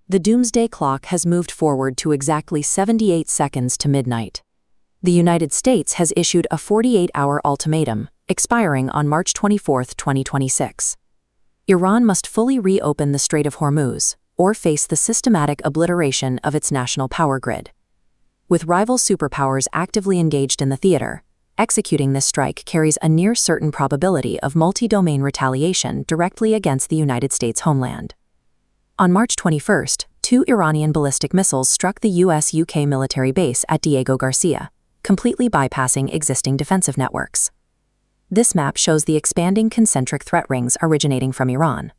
The Doomsday clock has moved forward to exactly 78 seconds to midnight. The United States has issued a 48-hour ultimatum, expiring on March 24, 2026. Iran must fully reopen the Strait of Hormuz, or face the systematic obliteration of its national power grid. With rival superpowers actively engaged in the theater, executing this strike carries a near-certain probability of multi-domain retaliation directly against the United States homeland. On March 21, 2 Iranian ballistic missiles struck the US-UK military base at Diego Garcia, completely bypassing existing defensive networks. This map shows the expanding concentric threat rings originating from Iran.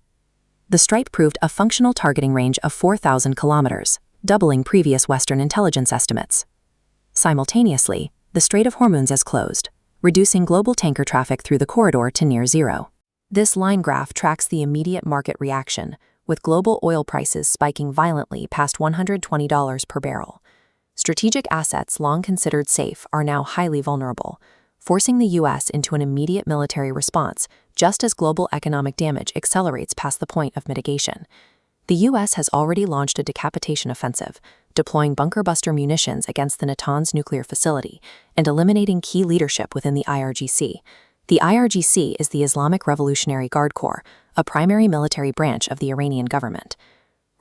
The strike proved a functional targeting range of 4,000 kilometers, doubling previous Western intelligence estimates. Simultaneously, the Strait of Hormuz is closed, reducing global tanker traffic through the corridor to near zero. This line graph tracks the immediate market reaction, with global oil prices spiking violently past $120 per barrel. Strategic assets long considered safe are now highly vulnerable, forcing the U.S. into an immediate military response just as global economic damage accelerates past the point of mitigation. The U.S. has already launched a Decapitation Offensive, deploying bunker-buster munitions against the Natanz Nuclear Facility and eliminating key leadership within the IRGC. The IRGC is the Islamic Revolutionary Guard Corps, a primary military branch of the Iranian government.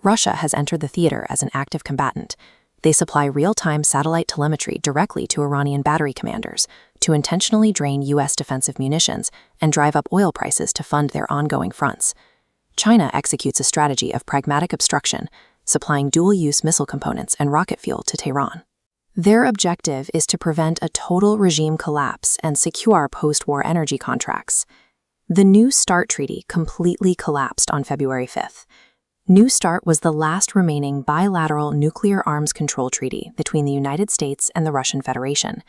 Russia has entered the theater as an active combatant. They supply real-time satellite telemetry directly to Iranian battery commanders to intentionally drain U.S. defensive munitions and drive up oil prices to fund their ongoing fronts. China executes a strategy of pragmatic obstruction, supplying dual-use missile components and rocket fuel to Tehran. Their objective is to prevent a total regime collapse and secure post-war energy contracts. The New START Treaty completely collapsed on February 5th. New START was the last remaining bilateral nuclear arms control treaty between the United States and the Russian Federation.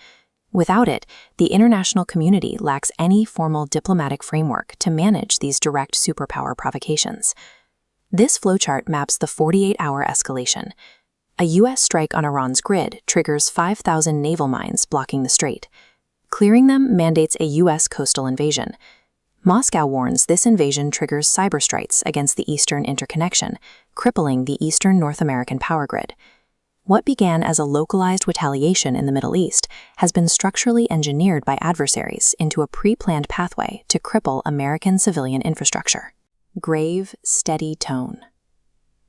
Without it, the international community lacks any formal diplomatic framework to manage these direct superpower provocations. This flowchart maps the 48-hour escalation. A U.S. strike on Iran's grid triggers 5,000 naval mines blocking the strait. Clearing them mandates a U.S. coastal invasion. Moscow warns this invasion triggers cyber strikes against the Eastern interconnection, crippling the Eastern North American power grid. What began as a localized retaliation in the Middle East has been structurally engineered by adversaries into a pre-planned pathway to cripple American civilian infrastructure. Grave, steady tone.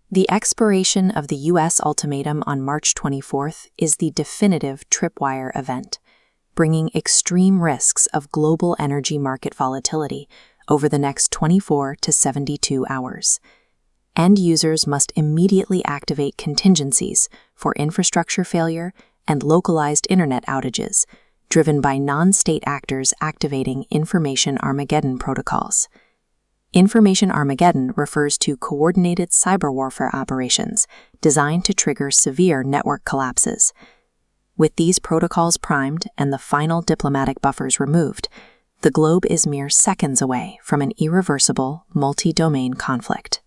The expiration of the U.S. ultimatum on March 24th is the definitive tripwire event, bringing extreme risks of global energy market volatility over the next 24 to 72 hours. End users must immediately activate contingencies for infrastructure failure and localized internet outages, driven by non-state actors activating Information Armageddon protocols. Information Armageddon refers to coordinated cyber warfare operations designed to trigger severe network collapses. With these protocols primed and the final diplomatic buffers removed, the globe is mere seconds away from an irreversible multi-domain conflict.